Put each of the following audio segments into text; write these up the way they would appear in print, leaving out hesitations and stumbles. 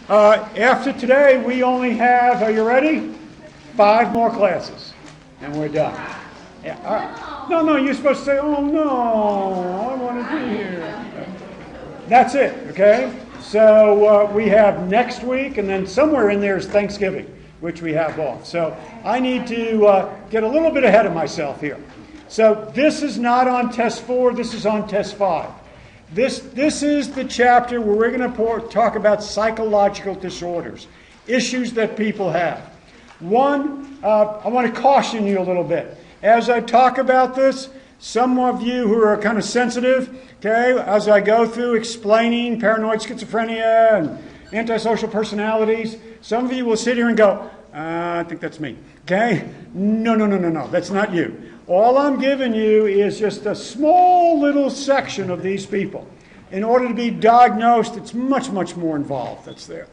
After today, we only have, are you ready? 5 more classes, and we're done. Yeah, all right. No, you're supposed to say, oh no, I want to be here. That's it, okay? So we have next week, and then somewhere in there is Thanksgiving, which we have off. So I need to get a little bit ahead of myself here. So this is not on test 4, this is on test 5. This is the chapter where we're going to talk about psychological disorders, issues that people have. One, I want to caution you a little bit. As I talk about this, some of you who are kind of sensitive, okay, as I go through explaining paranoid schizophrenia and antisocial personalities, some of you will sit here and go, I think that's me, okay? No, that's not you. All I'm giving you is just a small little section of these people. In order to be diagnosed, it's much more involved that's there.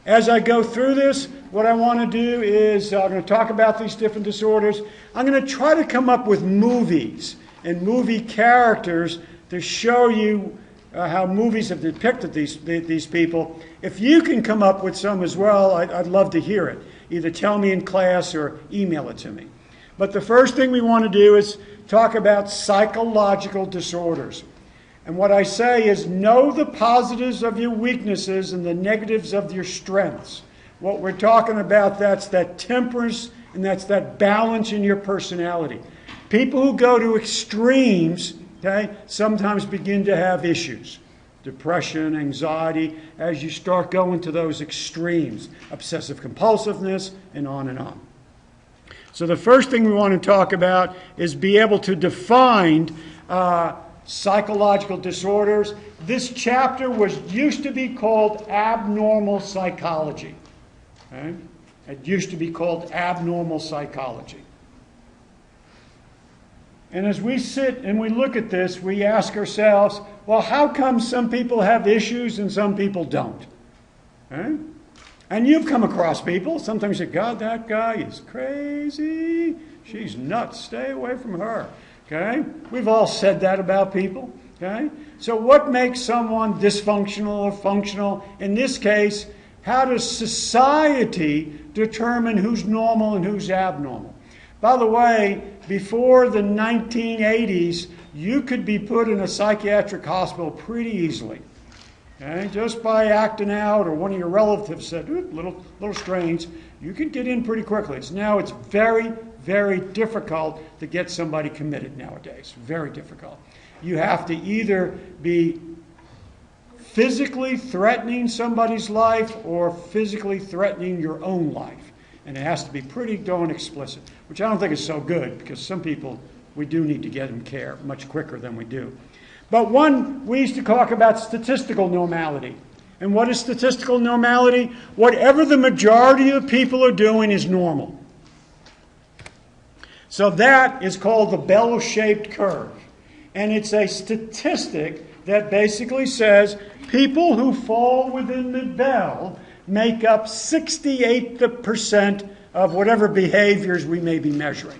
As I go through this, what I want to do is I'm going to talk about these different disorders. I'm going to try to come up with movies and movie characters to show you how movies have depicted these people. If you can come up with some as well, I'd love to hear it. Either tell me in class or email it to me. But the first thing we want to do is talk about psychological disorders. And what I say is know the positives of your weaknesses and the negatives of your strengths. What we're talking about, that's that temperance and that's that balance in your personality. People who go to extremes, okay, sometimes begin to have issues. Depression, anxiety, as you start going to those extremes. Obsessive compulsiveness, and on and on. So the first thing we want to talk about is be able to define psychological disorders. This chapter used to be called abnormal psychology. Okay? It used to be called abnormal psychology. And as we sit and we look at this, we ask ourselves, well, how come some people have issues and some people don't? Okay? And you've come across people, sometimes you say, God, that guy is crazy. She's nuts. Stay away from her. Okay? We've all said that about people. Okay? So what makes someone dysfunctional or functional? In this case, how does society determine who's normal and who's abnormal? By the way, before the 1980s, you could be put in a psychiatric hospital pretty easily. Okay? Just by acting out, or one of your relatives said, little strange, you can get in pretty quickly. Now it's very difficult to get somebody committed nowadays. Very difficult. You have to either be physically threatening somebody's life or physically threatening your own life. And it has to be pretty darn explicit, which I don't think is so good, because some people, we do need to get them care much quicker than we do. But we used to talk about statistical normality. And what is statistical normality? Whatever the majority of people are doing is normal. So that is called the bell-shaped curve. And it's a statistic that basically says people who fall within the bell make up 68% of whatever behaviors we may be measuring.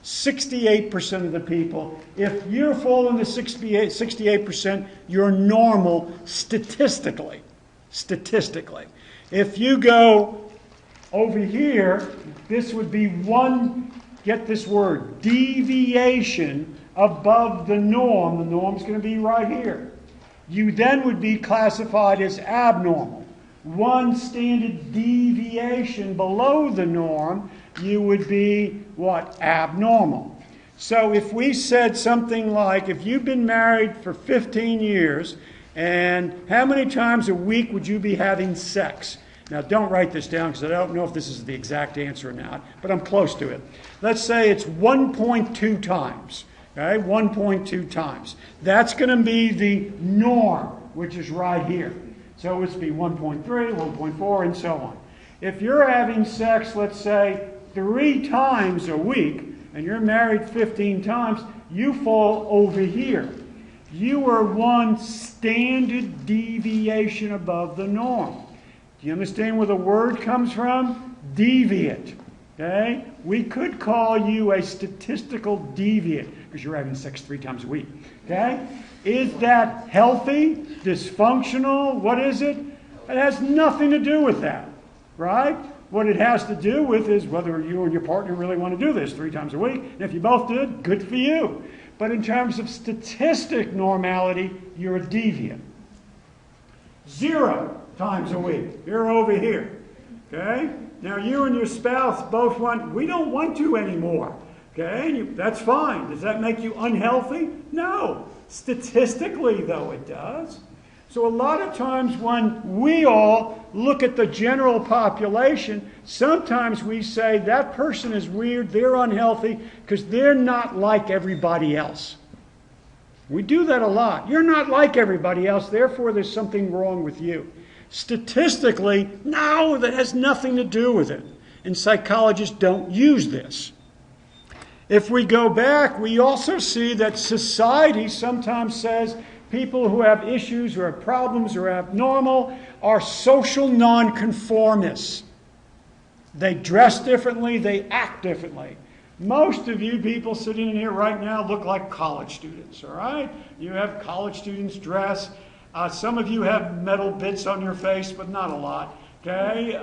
68% of the people. If you fall in the 68%, you're normal statistically. If you go over here, this would be one, get this word, deviation above the norm. The norm's going to be right here. You then would be classified as abnormal. One standard deviation below the norm, you would be what? Abnormal. So if we said something like, if you've been married for 15 years, and how many times a week would you be having sex? Now don't write this down, because I don't know if this is the exact answer or not, but I'm close to it. Let's say it's 1.2 times. Okay, 1.2 times. That's going to be the norm, which is right here. So it's be 1.3, 1.4, and so on. If you're having sex, let's say, 3 times a week, and you're married 15 times, you fall over here. You are one standard deviation above the norm. Do you understand where the word comes from? Deviate. Okay? We could call you a statistical deviate, because you're having sex 3 times a week. Okay? Is that healthy? Dysfunctional? What is it? It has nothing to do with that, right? What it has to do with is whether you and your partner really want to do this 3 times a week. And if you both did, good for you. But in terms of statistic normality, you're a deviant. 0 times a week. You're over here. Okay? Now you and your spouse both we don't want to anymore. Okay? That's fine. Does that make you unhealthy? No. Statistically, though, it does. So a lot of times when we all look at the general population, sometimes we say that person is weird, they're unhealthy, because they're not like everybody else. We do that a lot. You're not like everybody else, therefore there's something wrong with you. Statistically, no, that has nothing to do with it. And psychologists don't use this. If we go back, we also see that society sometimes says people who have issues or have problems or are abnormal are social nonconformists. They dress differently, they act differently. Most of you people sitting in here right now look like college students, all right? You have college students dress. Some of you have metal bits on your face, but not a lot, okay?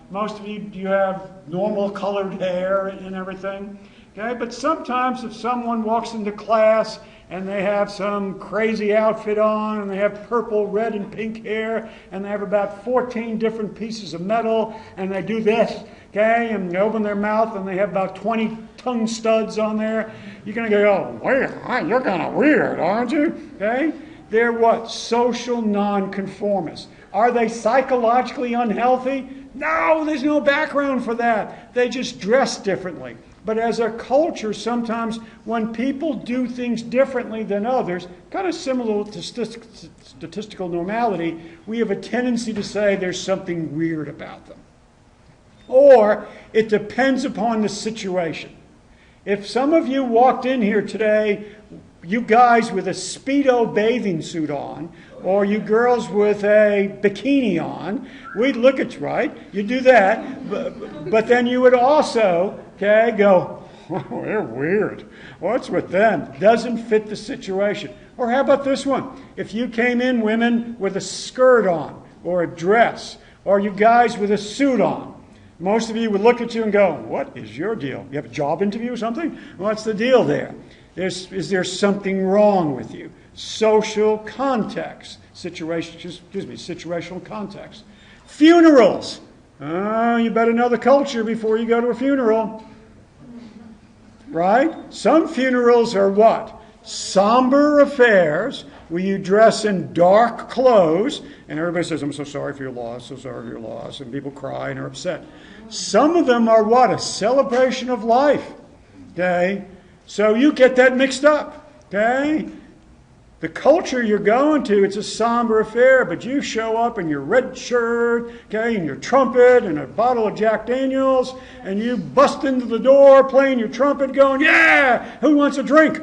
Most of you have normal colored hair and everything, okay? But sometimes if someone walks into class and they have some crazy outfit on, and they have purple, red, and pink hair, and they have about 14 different pieces of metal, and they do this, okay, and they open their mouth, and they have about 20 tongue studs on there, you're going to go, oh, you're kind of weird, aren't you? Okay? They're what? Social nonconformists. Are they psychologically unhealthy? No, there's no background for that. They just dress differently. But as a culture, sometimes when people do things differently than others, kind of similar to statistical normality, we have a tendency to say there's something weird about them. Or it depends upon the situation. If some of you walked in here today, you guys with a Speedo bathing suit on, or you girls with a bikini on, we'd look at you, right? You do that, but then you would also, okay, go, oh, they're weird. What's with them? Doesn't fit the situation. Or how about this one? If you came in, women, with a skirt on, or a dress, or you guys with a suit on, most of you would look at you and go, what is your deal? You have a job interview or something? What's the deal there? Is there something wrong with you? Social context, situational context. Funerals. Oh, you better know the culture before you go to a funeral. Right? Some funerals are what? Somber affairs where you dress in dark clothes and everybody says, I'm so sorry for your loss, so sorry for your loss, and people cry and are upset. Some of them are what? A celebration of life. Okay? So you get that mixed up, okay? The culture you're going to, it's a somber affair, but you show up in your red shirt, okay, and your trumpet and a bottle of Jack Daniels, and you bust into the door playing your trumpet going, yeah, who wants a drink?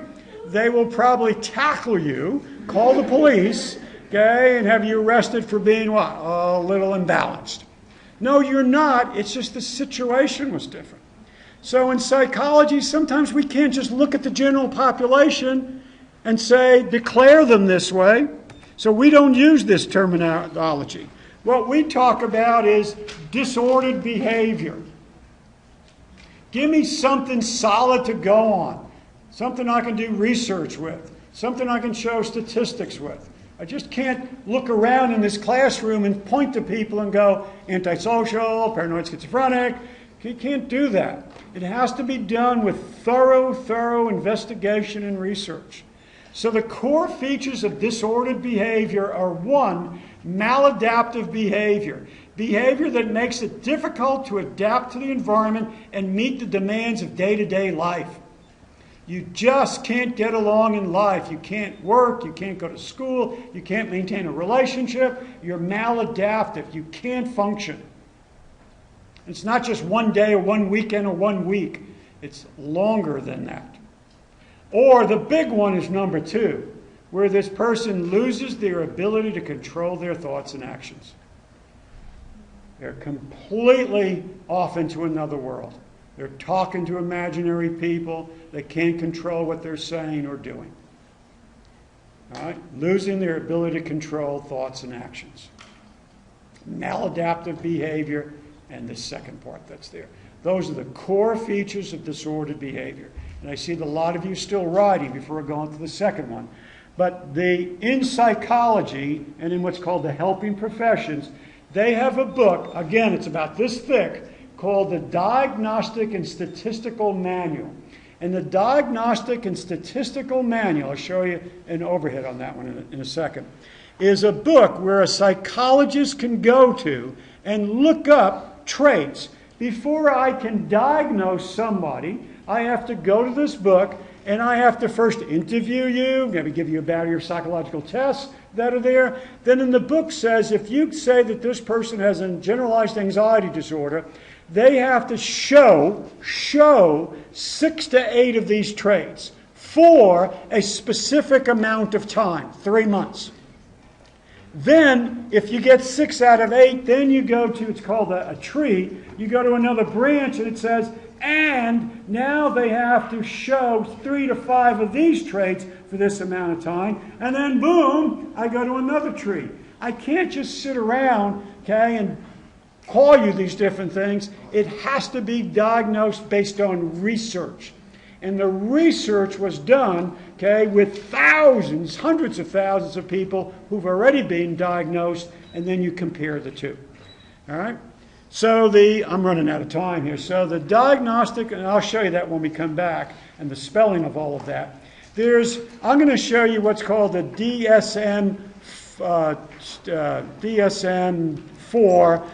They will probably tackle you, call the police, okay, and have you arrested for being what? A little imbalanced. No, you're not. It's just the situation was different. So in psychology, sometimes we can't just look at the general population and say, declare them this way. So we don't use this terminology. What we talk about is disordered behavior. Give me something solid to go on, something I can do research with, something I can show statistics with. I just can't look around in this classroom and point to people and go, antisocial, paranoid schizophrenic. You can't do that. It has to be done with thorough investigation and research. So the core features of disordered behavior are 1, maladaptive behavior. Behavior that makes it difficult to adapt to the environment and meet the demands of day-to-day life. You just can't get along in life. You can't work, you can't go to school, you can't maintain a relationship. You're maladaptive. You can't function. It's not just one day or one weekend or 1 week. It's longer than that. Or the big one is number 2, where this person loses their ability to control their thoughts and actions. They're completely off into another world. They're talking to imaginary people. They can't control what they're saying or doing. All right? Losing their ability to control thoughts and actions. maladaptive behavior, and the second part that's there. Those are the core features of disordered behavior. And I see that a lot of you still writing before I go on to the second one. But in psychology and in what's called the helping professions, they have a book, again, it's about this thick, called the Diagnostic and Statistical Manual. And the Diagnostic and Statistical Manual, I'll show you an overhead on that one in a second, is a book where a psychologist can go to and look up traits. Before I can diagnose somebody, I have to go to this book and I have to first interview you, maybe give you about your psychological tests that are there. Then in the book says if you say that this person has a generalized anxiety disorder, they have to show 6 to 8 of these traits for a specific amount of time, 3 months. Then, if you get 6 out of 8, then you go to, it's called a tree, you go to another branch and it says, and now they have to show 3 to 5 of these traits for this amount of time, and then boom, I go to another tree. I can't just sit around, okay, and call you these different things. It has to be diagnosed based on research. And the research was done, okay, with thousands, hundreds of thousands of people who've already been diagnosed, and then you compare the two. All right? So I'm running out of time here. So the diagnostic, and I'll show you that when we come back, and the spelling of all of that. I'm going to show you what's called the DSM-4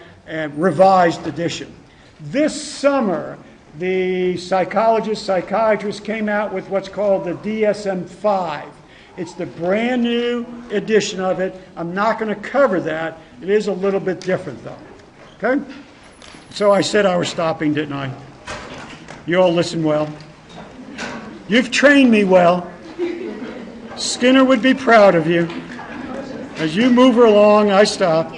revised edition. This summer, the psychiatrists came out with what's called the DSM-5. It's the brand new edition of it. I'm not going to cover that. It is a little bit different, though. Okay? So I said I was stopping, didn't I? You all listen well. You've trained me well. Skinner would be proud of you. As you move along, I stop.